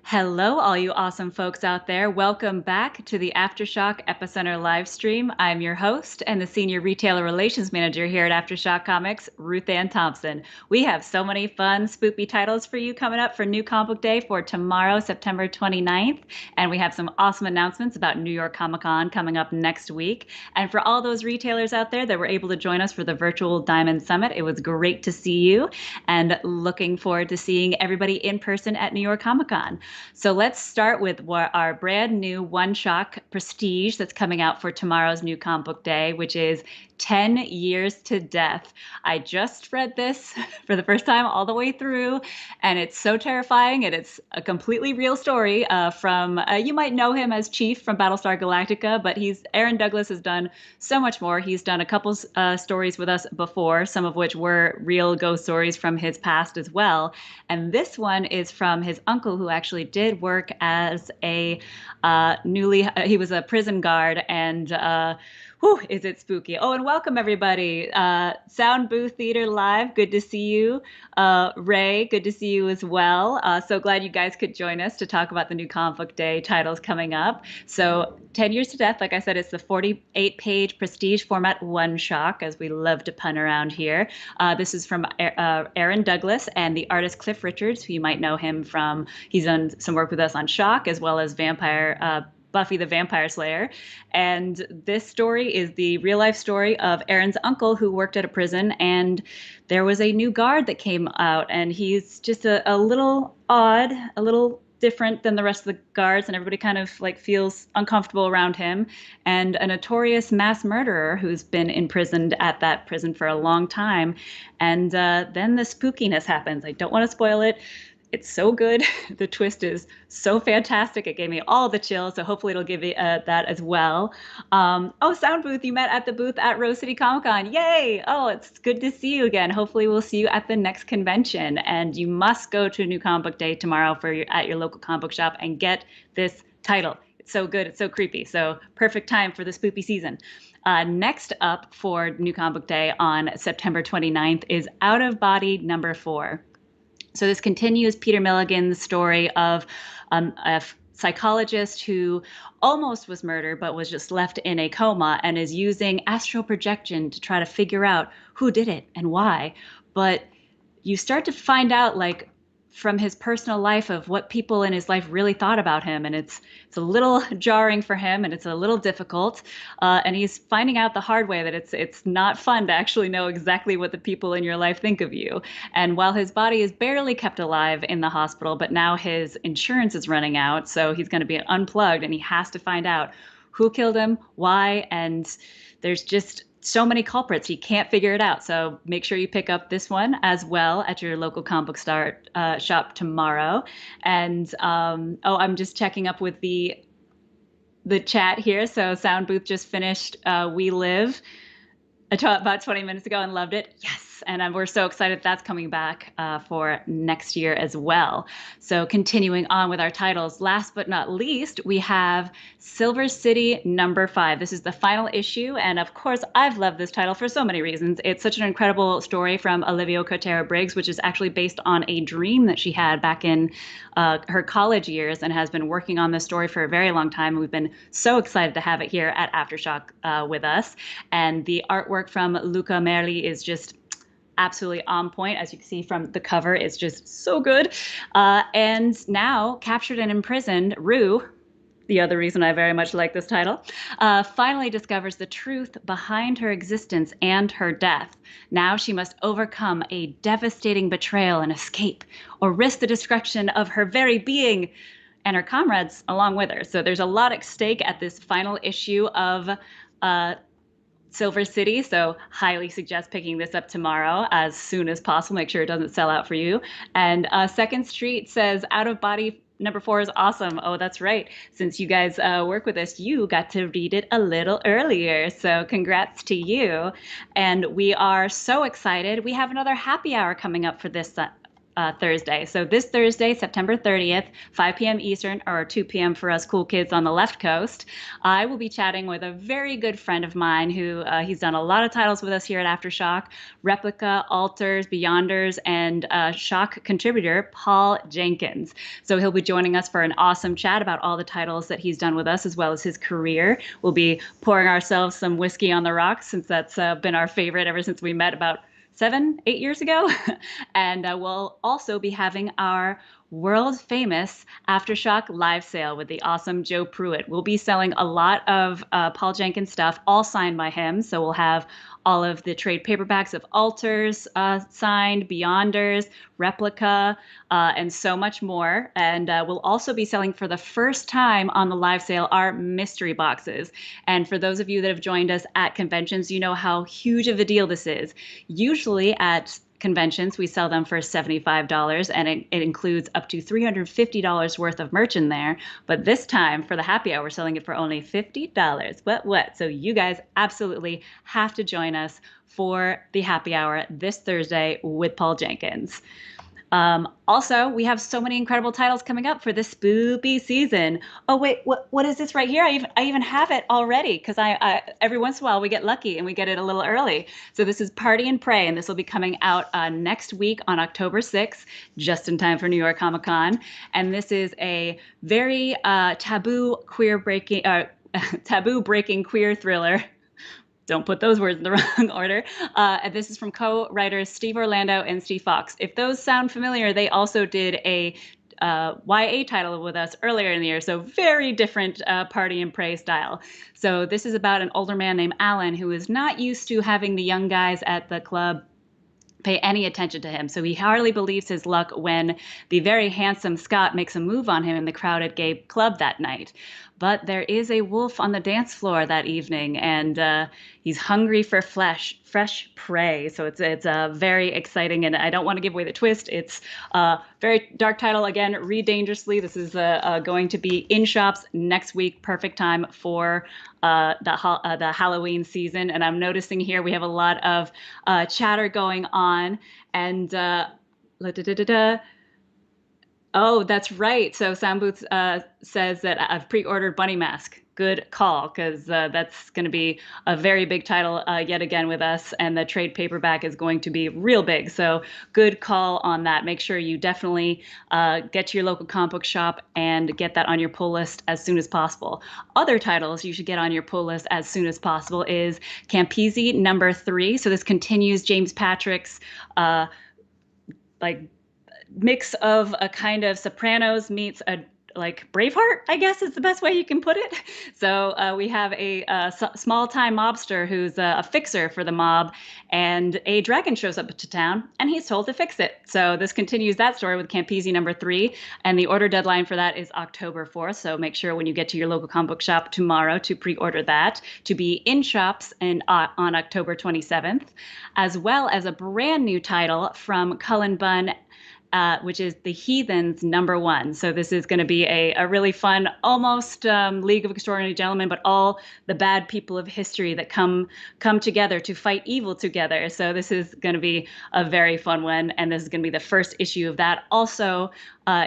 Hello, all you awesome folks out there. Welcome back to the AfterShock EpiCenter live stream. I'm your host and the Senior Retailer Relations Manager here at AfterShock Comics, RuthAnn Thompson. We have so many fun, spoopy titles for you coming up for New Comic Book Day for tomorrow, September 29th. And we have some awesome announcements about New York Comic Con coming up next week. And for all those retailers out there that were able to join us for the virtual Diamond Summit, it was great to see you and looking forward to seeing everybody in person at New York Comic Con. So let's start with our brand new one-shot prestige that's coming out for tomorrow's New Comic Book Day, which is 10 Years to Death. I just read this for the first time all the way through, and it's so terrifying, and it's a completely real story from, you might know him as Chief from Battlestar Galactica, but Aaron Douglas has done so much more. He's done a couple stories with us before, some of which were real ghost stories from his past as well. And this one is from his uncle, who actually did work as a he was a prison guard, and whew, is it spooky. Oh, and welcome everybody. Sound Booth Theater Live, good to see you. Ray, good to see you as well. So glad you guys could join us to talk about the New Comic Book Day titles coming up. So 10 Years to Death, like I said, it's the 48-page prestige format one-shot, as we love to pun around here. This is from Aaron Douglas and the artist Cliff Richards, who you might know him from. He's done some work with us on Shock, as well as Buffy the Vampire Slayer. And this story is the real life story of Aaron's uncle, who worked at a prison, and there was a new guard that came out, and he's just a little odd, a little different than the rest of the guards, and everybody kind of like feels uncomfortable around him. And a notorious mass murderer who's been imprisoned at that prison for a long time. And then the spookiness happens. I don't want to spoil it. It's so good. The twist is so fantastic. It gave me all the chills. So hopefully it'll give you that as well. Oh, Sound Booth, you met at the booth at Rose City Comic Con. Yay! Oh, it's good to see you again. Hopefully we'll see you at the next convention. And you must go to New Comic Book Day tomorrow at your local comic book shop and get this title. It's so good. It's so creepy. So perfect time for the spoopy season. Next up for New Comic Book Day on September 29th is Out of Body #4. So this continues Peter Milligan's story of a psychologist who almost was murdered, but was just left in a coma and is using astral projection to try to figure out who did it and why. But you start to find out, like, from his personal life of what people in his life really thought about him. And it's a little jarring for him, and it's a little difficult. And he's finding out the hard way that it's not fun to actually know exactly what the people in your life think of you. And while his body is barely kept alive in the hospital, but now his insurance is running out, so he's going to be unplugged, and he has to find out who killed him, why, and there's just so many culprits. He can't figure it out. So make sure you pick up this one as well at your local comic book shop tomorrow. And I'm just checking up with the chat here. So Sound Booth just finished We Live about 20 minutes ago and loved it. Yes. And we're so excited that's coming back for next year as well. So continuing on with our titles, last but not least, we have Silver City #5. This is the final issue. And of course, I've loved this title for so many reasons. It's such an incredible story from Olivia Cotero-Briggs, which is actually based on a dream that she had back in her college years, and has been working on this story for a very long time. We've been so excited to have it here at AfterShock with us. And the artwork from Luca Merli is just absolutely on point. As you can see from the cover, it's just so good. And now, captured and imprisoned, Rue, the other reason I very much like this title, finally discovers the truth behind her existence and her death. Now she must overcome a devastating betrayal and escape, or risk the destruction of her very being and her comrades along with her. So there's a lot at stake at this final issue of Silver City, so highly suggest picking this up tomorrow as soon as possible. Make sure it doesn't sell out for you. And Second Street says Out of Body #4 is awesome. Oh, that's right. Since you guys work with us, you got to read it a little earlier. So congrats to you. And we are so excited. We have another happy hour coming up for this Thursday. So this Thursday, September 30th, 5 p.m. Eastern, or 2 p.m. for us cool kids on the left coast, I will be chatting with a very good friend of mine who he's done a lot of titles with us here at AfterShock, Replica, Alters, Beyonders, and Shock contributor Paul Jenkins. So he'll be joining us for an awesome chat about all the titles that he's done with us, as well as his career. We'll be pouring ourselves some whiskey on the rocks, since that's been our favorite ever since we met about 7, 8 years ago. And we'll also be having our world famous AfterShock live sale with the awesome Joe Pruitt. We'll be selling a lot of Paul Jenkins stuff, all signed by him. So we'll have all of the trade paperbacks of Alters signed, Beyonders, Replica, and so much more. And we'll also be selling for the first time on the live sale our mystery boxes. And for those of you that have joined us at conventions, you know how huge of a deal this is. Usually at conventions, we sell them for $75, and it includes up to $350 worth of merch in there. But this time, for the happy hour, we're selling it for only $50. What? So you guys absolutely have to join us for the happy hour this Thursday with Paul Jenkins. Also, we have so many incredible titles coming up for this spoopy season. Oh, wait, what is this right here? I even have it already, because I every once in a while we get lucky and we get it a little early. So this is Party and Pray, and this will be coming out next week on October 6th, just in time for New York Comic Con. And this is a very taboo breaking queer thriller. Don't put those words in the wrong order. And this is from co-writers Steve Orlando and Steve Fox. If those sound familiar, they also did a YA title with us earlier in the year. So very different Party and Pray style. So this is about an older man named Alan who is not used to having the young guys at the club pay any attention to him. So he hardly believes his luck when the very handsome Scott makes a move on him in the crowded gay club that night. But there is a wolf on the dance floor that evening, and he's hungry for fresh prey. So it's very exciting, and I don't want to give away the twist. It's a very dark title. Again, read dangerously. This is going to be in shops next week. Perfect time for the Halloween season. And I'm noticing here we have a lot of chatter going on, and oh, that's right. So Sound Booth says that I've pre-ordered Bunny Mask. Good call, because that's going to be a very big title yet again with us, and the trade paperback is going to be real big. So good call on that. Make sure you definitely get to your local comic book shop and get that on your pull list as soon as possible. Other titles you should get on your pull list as soon as possible is CAMPISI #3. So this continues James Patrick's mix of a kind of Sopranos meets a Braveheart, I guess is the best way you can put it. So we have a small-time mobster who's a fixer for the mob, and a dragon shows up to town, and he's told to fix it. So this continues that story with CAMPISI #3, and the order deadline for that is October 4th. So make sure when you get to your local comic book shop tomorrow to pre-order that, to be in shops and on October 27th, as well as a brand new title from Cullen Bunn, which is the Heathens #1. So this is going to be a really fun, almost League of Extraordinary Gentlemen, but all the bad people of history that come together to fight evil together. So this is going to be a very fun one, and this is going to be the first issue of that. Also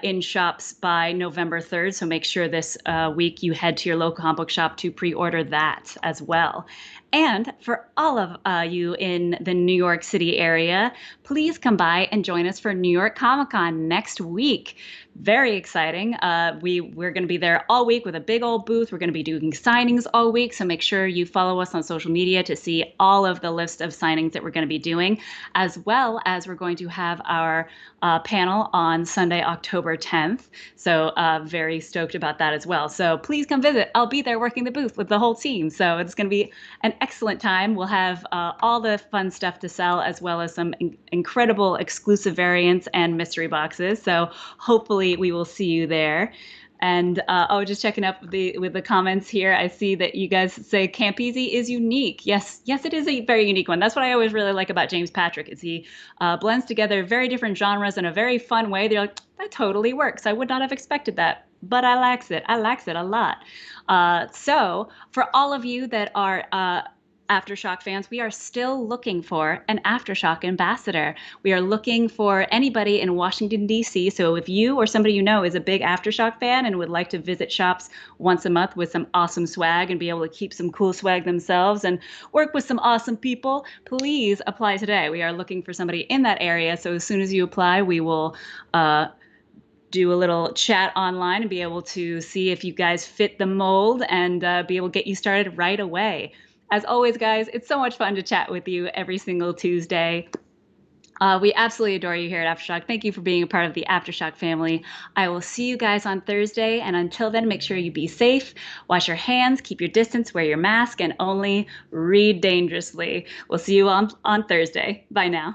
in shops by November 3rd. So make sure this week you head to your local comic book shop to pre-order that as well. And for all of you in the New York City area, please come by and join us for New York Comic Con next week. Very exciting. We're going to be there all week with a big old booth. We're going to be doing signings all week. So make sure you follow us on social media to see all of the list of signings that we're going to be doing, as well as we're going to have our panel on Sunday, October 10th. So very stoked about that as well. So please come visit. I'll be there working the booth with the whole team. So it's going to be an excellent time. We'll have all the fun stuff to sell, as well as some incredible exclusive variants and mystery boxes. So hopefully we will see you there. And just checking up with the comments here, I see that you guys say CAMPISI is unique. Yes, it is a very unique one. That's what I always really like about James Patrick, is he blends together very different genres in a very fun way. They're like, that totally works. I would not have expected that, but I likes it. I likes it a lot. So for all of you that are AfterShock fans, we are still looking for an AfterShock ambassador. We are looking for anybody in Washington, D.C. So if you or somebody you know is a big AfterShock fan and would like to visit shops once a month with some awesome swag and be able to keep some cool swag themselves and work with some awesome people, please apply today. We are looking for somebody in that area. So as soon as you apply, we will do a little chat online and be able to see if you guys fit the mold and be able to get you started right away. As always, guys, it's so much fun to chat with you every single Tuesday. We absolutely adore you here at AfterShock. Thank you for being a part of the AfterShock family. I will see you guys on Thursday. And until then, make sure you be safe, wash your hands, keep your distance, wear your mask, and only read dangerously. We'll see you on Thursday. Bye now.